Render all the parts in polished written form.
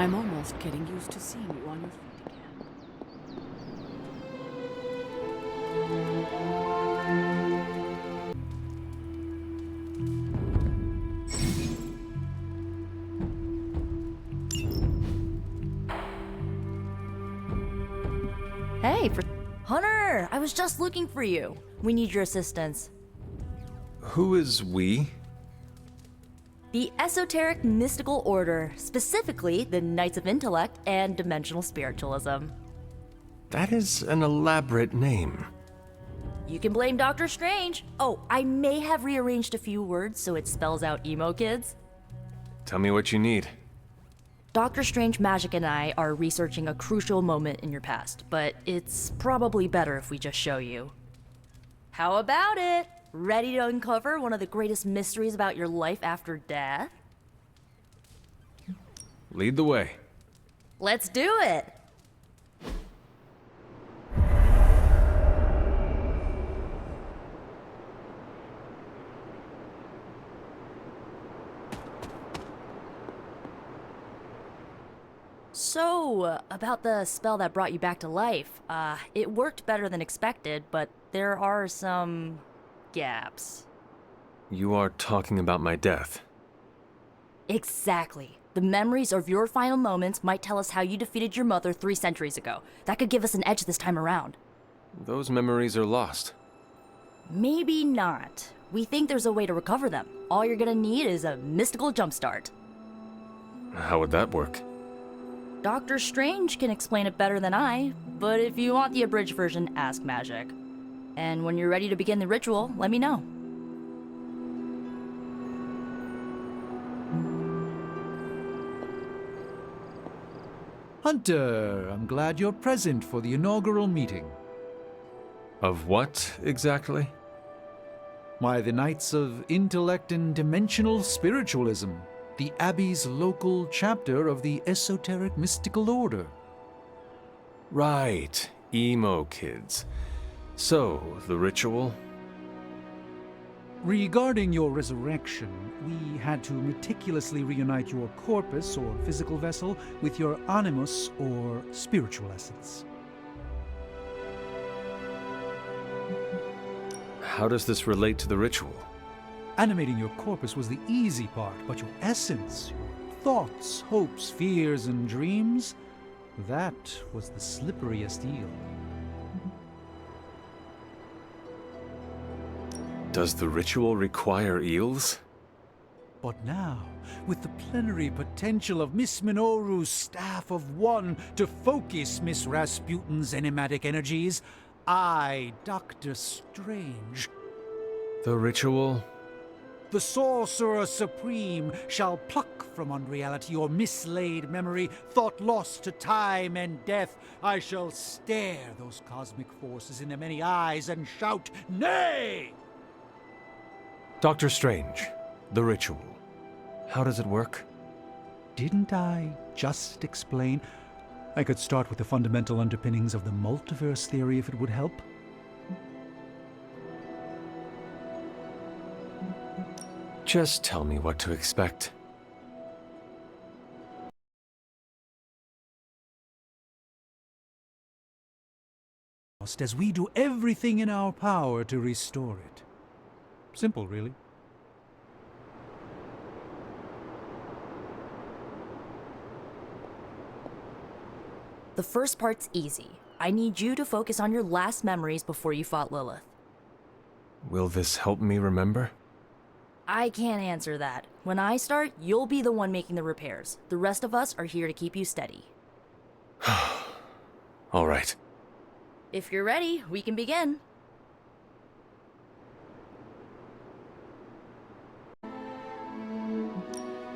I'm almost getting used to seeing you on your feet again. Hey, Hunter! I was just looking for you. We need your assistance. Who is we? The Esoteric Mystical Order, specifically the Knights of Intellect and Dimensional Spiritualism. That is an elaborate name. You can blame Doctor Strange. Oh, I may have rearranged a few words so it spells out emo kids. Tell me what you need. Dr. Strange Magic and I are researching a crucial moment in your past, but it's probably better if we just show you. How about it? Ready to uncover one of the greatest mysteries about your life after death? Lead the way. Let's do it! So, about the spell that brought you back to life, it worked better than expected, but there are some gaps. You are talking about my death. Exactly. The memories of your final moments might tell us how you defeated your mother 3 centuries ago. That could give us an edge this time around. Those memories are lost. Maybe not. We think there's a way to recover them. All you're gonna need is a mystical jumpstart. How would that work? Doctor Strange can explain it better than I, but if you want the abridged version, ask Magic. And when you're ready to begin the ritual, let me know. Hunter, I'm glad you're present for the inaugural meeting. Of what, exactly? Why, the Knights of Intellect and Dimensional Spiritualism, the Abbey's local chapter of the Esoteric Mystical Order. Right, emo kids. So, the ritual? Regarding your resurrection, we had to meticulously reunite your corpus, or physical vessel, with your animus, or spiritual essence. How does this relate to the ritual? Animating your corpus was the easy part, but your essence, your thoughts, hopes, fears, and dreams, that was the slipperiest eel. Does the ritual require eels? But now, with the plenary potential of Miss Minoru's Staff of One to focus Miss Rasputin's enigmatic energies, I, Doctor Strange, The ritual? the Sorcerer Supreme, shall pluck from unreality your mislaid memory, thought lost to time and death. I shall stare those cosmic forces in their many eyes and shout, "Nay!" Doctor Strange, the ritual. How does it work? Didn't I just explain? I could start with the fundamental underpinnings of the multiverse theory if it would help. Just tell me what to expect. As we do everything in our power to restore it. Simple, really. The first part's easy. I need you to focus on your last memories before you fought Lilith. Will this help me remember? I can't answer that. When I start, you'll be the one making the repairs. The rest of us are here to keep you steady. All right. If you're ready, we can begin.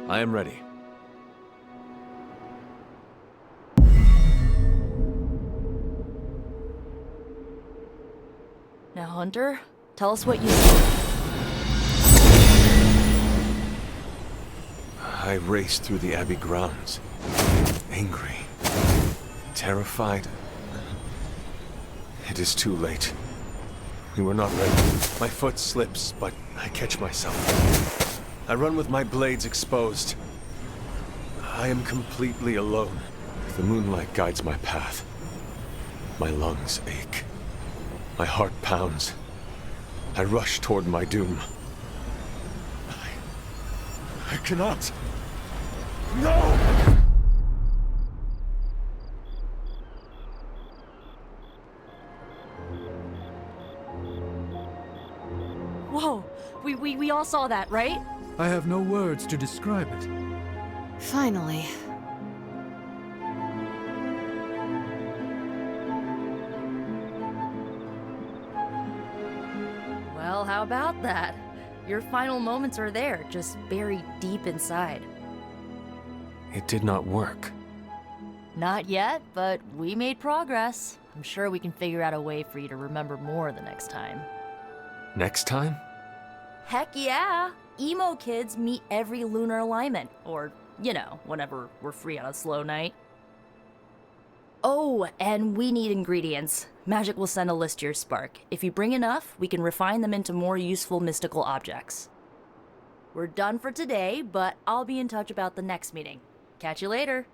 I am ready. Now, Hunter, tell us what you see. I raced through the Abbey grounds. Angry. Terrified. It is too late. We were not ready. My foot slips, but I catch myself. I run with my blades exposed. I am completely alone. The moonlight guides my path. My lungs ache. My heart pounds. I rush toward my doom. I cannot. No! Whoa, we all saw that, right? I have no words to describe it. Finally. Well, how about that? Your final moments are there, just buried deep inside. It did not work. Not yet, but we made progress. I'm sure we can figure out a way for you to remember more the next time. Next time? Heck yeah! Emo kids meet every lunar alignment, or, you know, whenever we're free on a slow night. Oh, and we need ingredients. Magic will send a list to your spark. If you bring enough, we can refine them into more useful mystical objects. We're done for today, but I'll be in touch about the next meeting. Catch you later.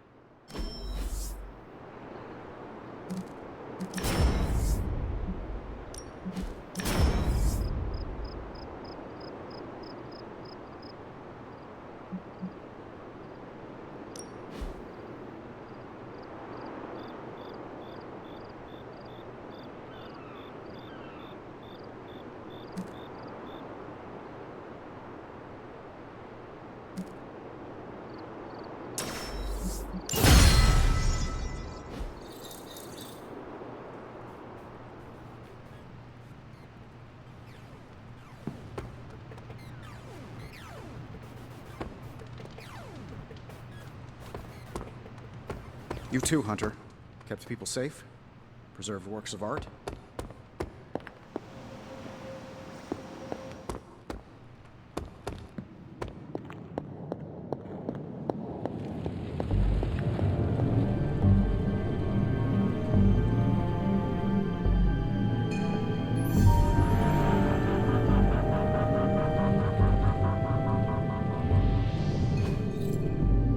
You too, Hunter. Kept people safe, preserved works of art.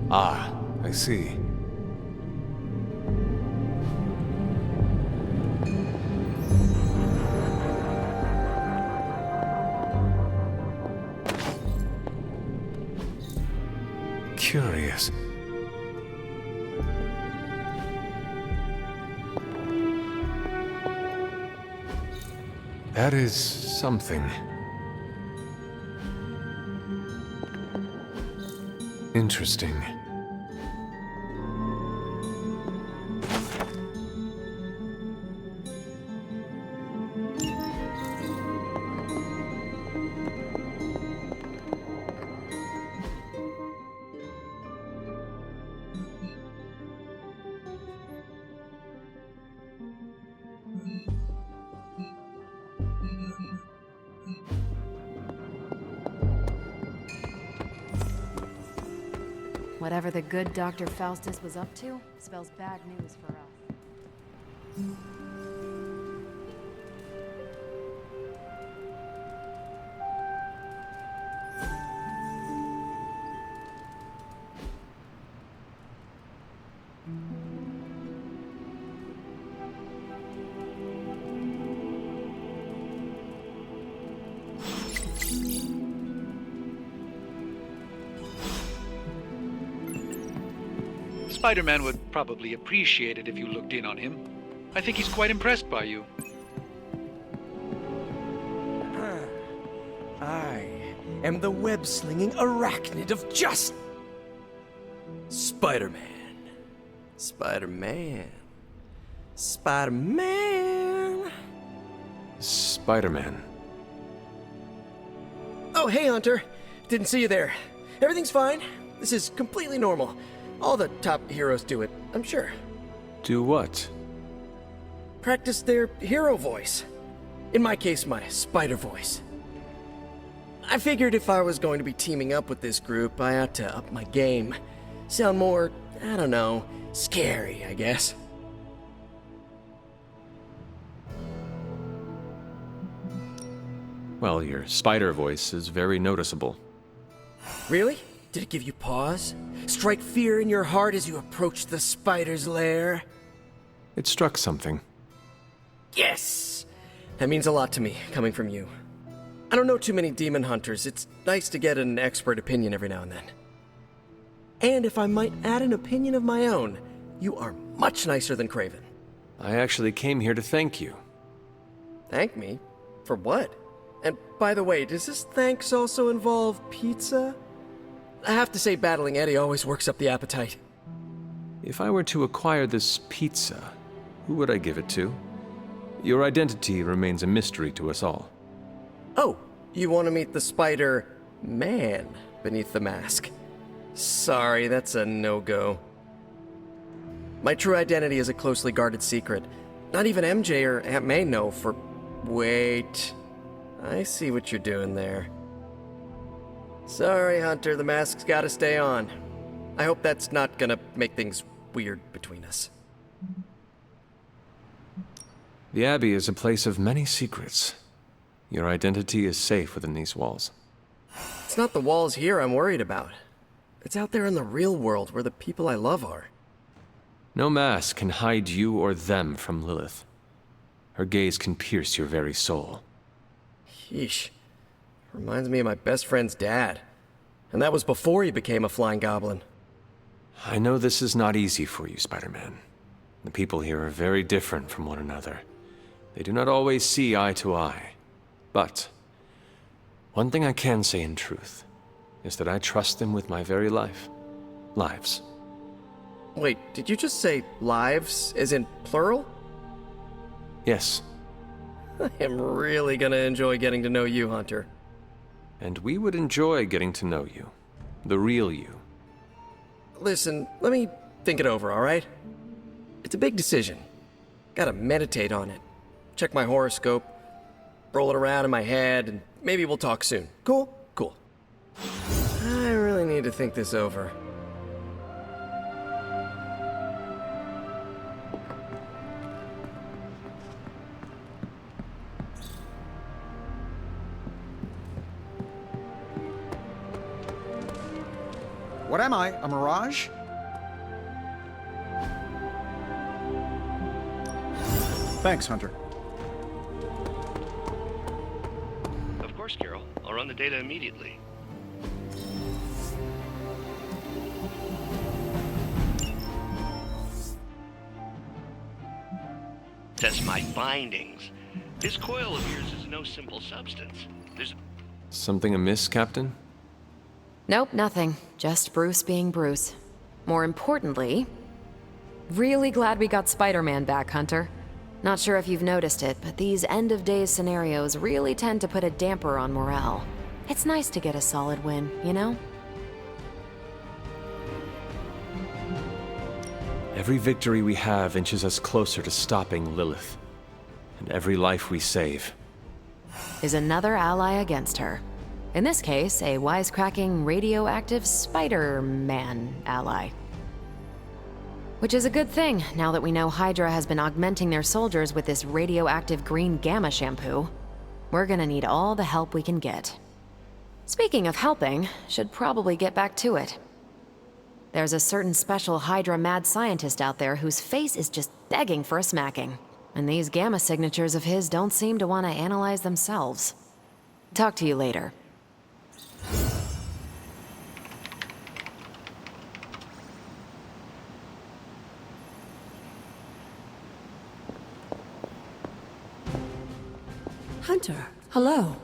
Ah, I see. Curious. That is something. Interesting. Whatever the good Dr. Faustus was up to spells bad news for us. Spider-Man would probably appreciate it if you looked in on him. I think he's quite impressed by you. I am the web-slinging arachnid of just... Spider-Man. Spider-Man. Spider-Man. Spider-Man. Oh, hey, Hunter. Didn't see you there. Everything's fine. This is completely normal. All the top heroes do it, I'm sure. Do what? Practice their hero voice. In my case, my spider voice. I figured if I was going to be teaming up with this group, I ought to up my game. Sound more, I don't know, scary, I guess. Well, your spider voice is very noticeable. Really? Did it give you pause? Strike fear in your heart as you approach the spider's lair? It struck something. Yes! That means a lot to me, coming from you. I don't know too many demon hunters. It's nice to get an expert opinion every now and then. And if I might add an opinion of my own, you are much nicer than Craven. I actually came here to thank you. Thank me? For what? And by the way, does this thanks also involve pizza? I have to say, battling Eddie always works up the appetite. If I were to acquire this pizza, who would I give it to? Your identity remains a mystery to us all. Oh, you want to meet the Spider-Man beneath the mask? Sorry, that's a no-go. My true identity is a closely guarded secret. Not even MJ or Aunt May know for... Wait. I see what you're doing there. Sorry, Hunter, the mask's gotta stay on. I hope that's not gonna make things weird between us. The Abbey is a place of many secrets. Your identity is safe within these walls. It's not the walls here I'm worried about. It's out there in the real world where the people I love are. No mask can hide you or them from Lilith. Her gaze can pierce your very soul. Yeesh. Reminds me of my best friend's dad. And that was before he became a flying goblin. I know this is not easy for you, Spider-Man. The people here are very different from one another. They do not always see eye to eye. But one thing I can say in truth is that I trust them with my very life. Lives. Wait, did you just say lives, as in plural? Yes, I am really gonna enjoy getting to know you, Hunter. and we would enjoy getting to know you. The real you. Listen, let me think it over, alright? It's a big decision. Gotta meditate on it. Check my horoscope, roll it around in my head, and maybe we'll talk soon. Cool? Cool. I really need to think this over. What am I? A mirage? Thanks, Hunter. Of course, Carol. I'll run the data immediately. Test my findings. This coil of yours is no simple substance. There's Something amiss, Captain? Nope, nothing. Just Bruce being Bruce. More importantly, really glad we got Spider-Man back, Hunter. Not sure if you've noticed it, but these end-of-days scenarios really tend to put a damper on morale. It's nice to get a solid win, you know? Every victory we have inches us closer to stopping Lilith. And every life we save Is another ally against her. In this case, a wisecracking, radioactive Spider-Man ally. Which is a good thing, now that we know Hydra has been augmenting their soldiers with this radioactive green gamma shampoo. We're gonna need all the help we can get. Speaking of helping, should probably get back to it. There's a certain special Hydra mad scientist out there whose face is just begging for a smacking. And these gamma signatures of his don't seem to want to analyze themselves. Talk to you later. Hunter, hello.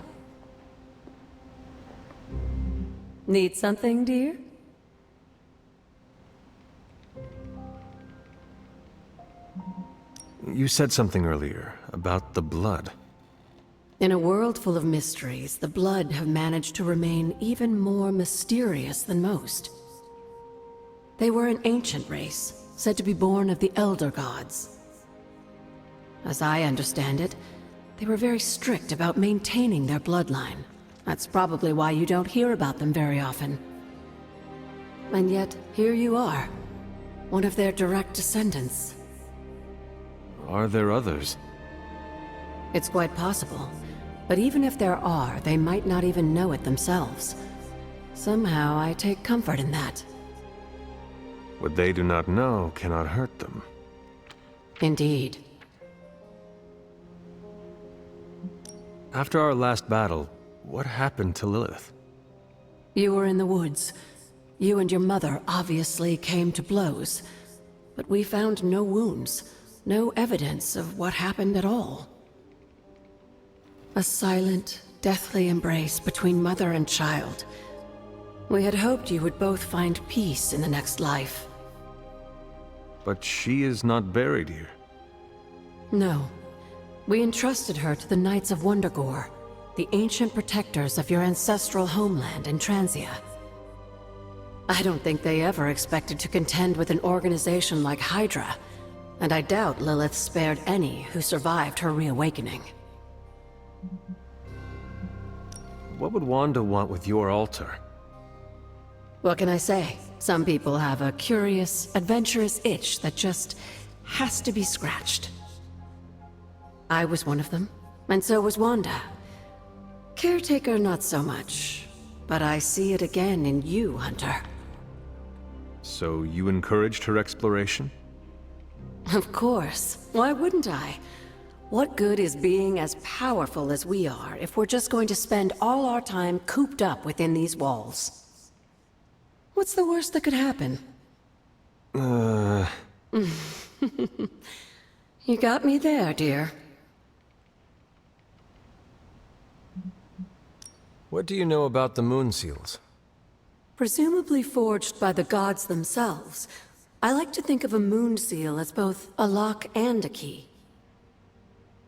Need something, dear? You said something earlier about the blood. In a world full of mysteries, the blood have managed to remain even more mysterious than most. They were an ancient race, said to be born of the Elder Gods. As I understand it, they were very strict about maintaining their bloodline. That's probably why you don't hear about them very often. And yet, here you are, one of their direct descendants. Are there others? It's quite possible. But even if there are, they might not even know it themselves. Somehow I take comfort in that. What they do not know cannot hurt them. Indeed. After our last battle, what happened to Lilith? You were in the woods. You and your mother obviously came to blows. But we found no wounds, no evidence of what happened at all. A silent, deathly embrace between mother and child. We had hoped you would both find peace in the next life. But she is not buried here. No. We entrusted her to the Knights of Wondergore, the ancient protectors of your ancestral homeland in Transia. I don't think they ever expected to contend with an organization like Hydra, and I doubt Lilith spared any who survived her reawakening. What would Wanda want with your altar? What can I say? Some people have a curious, adventurous itch that just has to be scratched. I was one of them, and so was Wanda. Caretaker, not so much. But I see it again in you, Hunter. So you encouraged her exploration? Of course. Why wouldn't I? What good is being as powerful as we are if we're just going to spend all our time cooped up within these walls? What's the worst that could happen? You got me there, dear. What do you know about the moon seals? Presumably forged by the gods themselves, I like to think of a moon seal as both a lock and a key.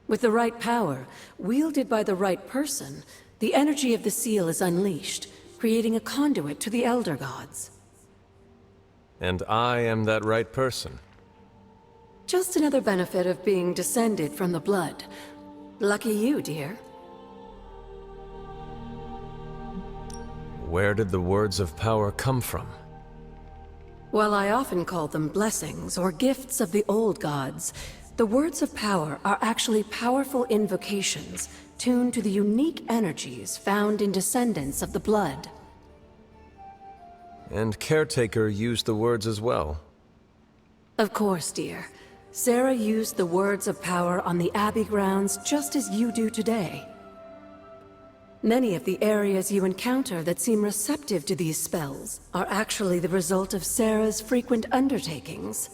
With the right power, wielded by the right person, the energy of the seal is unleashed, creating a conduit to the Elder Gods. And I am that right person. Just another benefit of being descended from the blood. Lucky you, dear. Where did the words of power come from? While I often call them blessings or gifts of the old gods, the words of power are actually powerful invocations tuned to the unique energies found in descendants of the blood. And Caretaker used the words as well. Of course, dear. Sarah used the words of power on the Abbey grounds just as you do today. Many of the areas you encounter that seem receptive to these spells are actually the result of Sarah's frequent undertakings.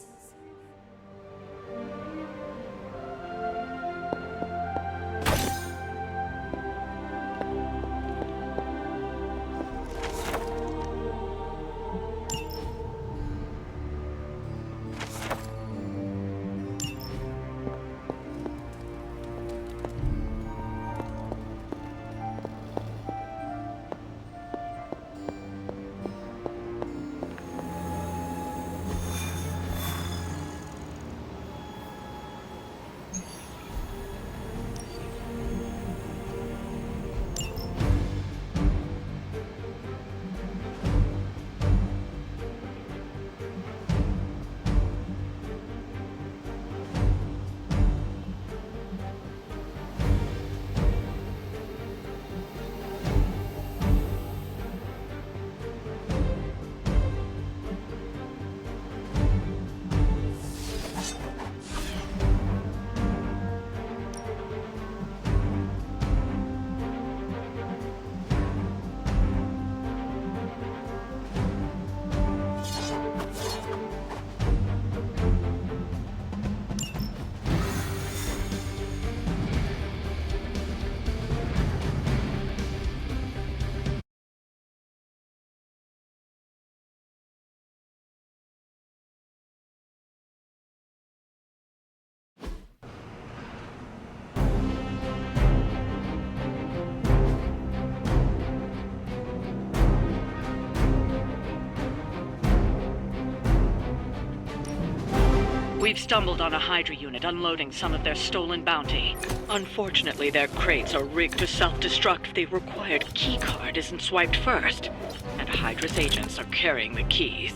We've stumbled on a Hydra unit unloading some of their stolen bounty. Unfortunately, their crates are rigged to self-destruct if the required keycard isn't swiped first. And Hydra's agents are carrying the keys.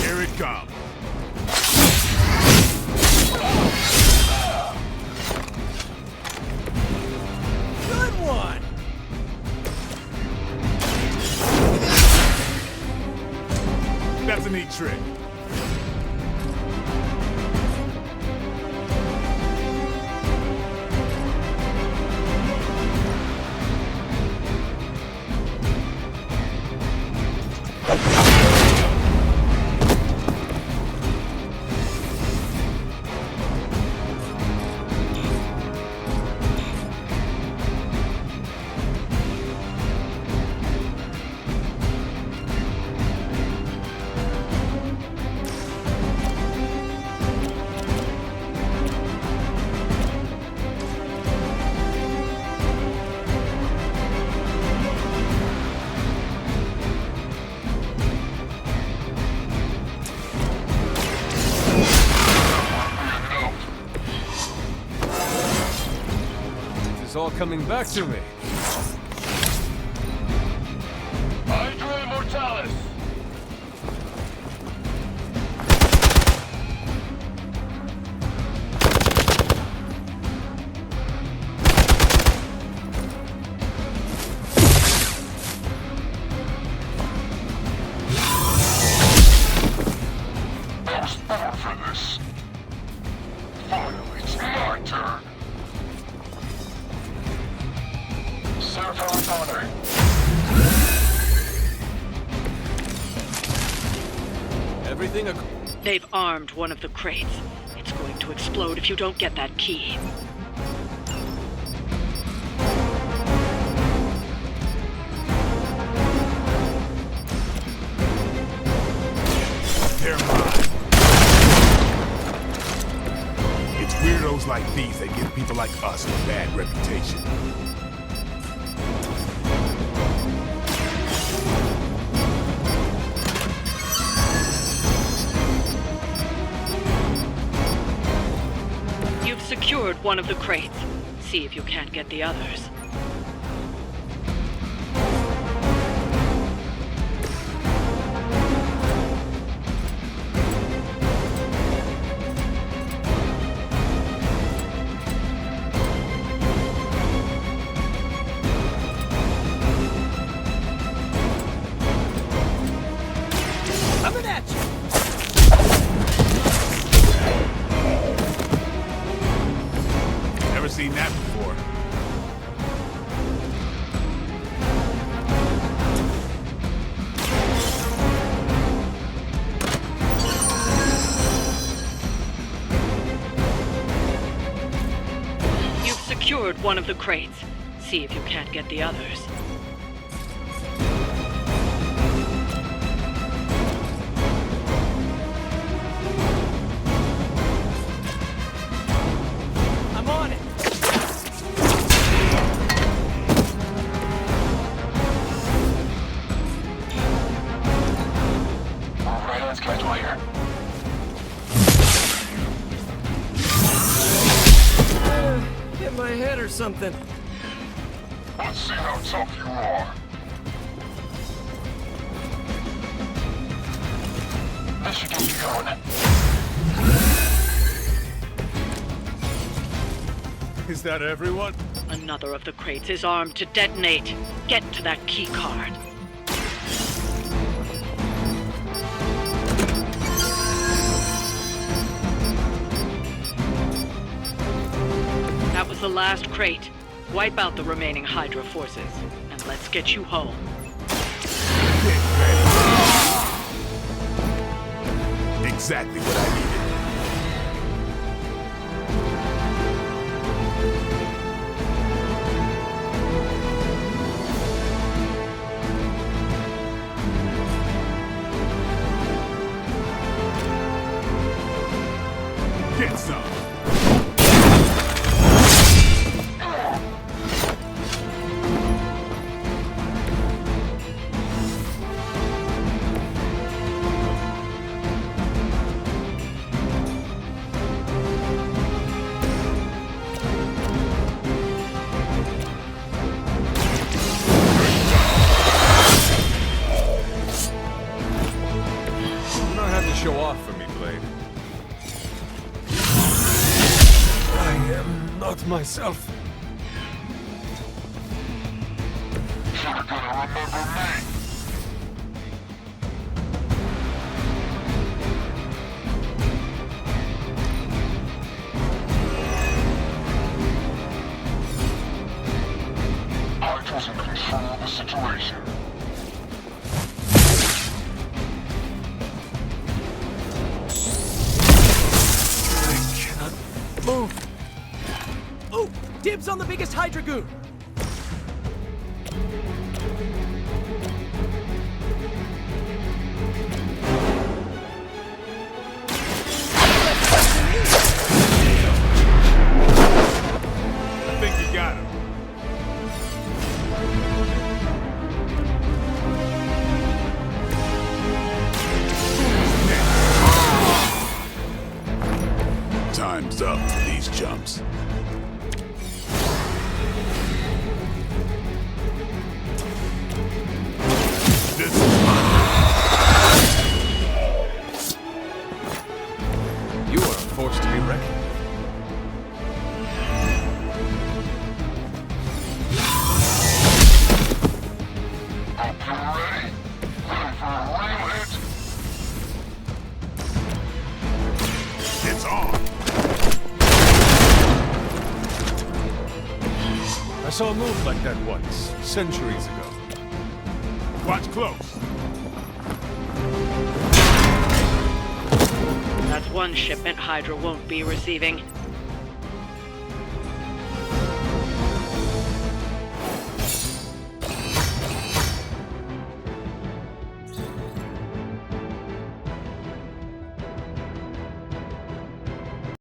Here it comes. a neat trick. It's all coming back to me. Hydra Mortalis! I was born for this. Finally, it's my turn. Serve her with honor. Everything They've armed one of the crates. It's going to explode if you don't get that key. They're mine. It's weirdos like these that give people like us a bad reputation. You've secured one of the crates. See if you can't get the others. Coming at you! Never seen that before. You've secured one of the crates. See if you can't get the others. I'm on it! Right on schedule here. Hit my head or something. Let's see how tough you are. This should get you going. Is that everyone? Another of the crates is armed to detonate. Get to that key card. That was the last crate. Wipe out the remaining Hydra forces, and let's get you home. Exactly what I needed. Get some. You don't have to show off for me, Blade. I am not myself. You're gonna remember me. control the situation. Move! Oh! Dibs on the biggest Hydra goon! I think you got him. Time's up for these jumps. This is You are a force to be reckoned with. Hope you're ready. Ready for a real hit. It's on. I saw a move like that once, centuries ago. Watch close. That's one shipment Hydra won't be receiving.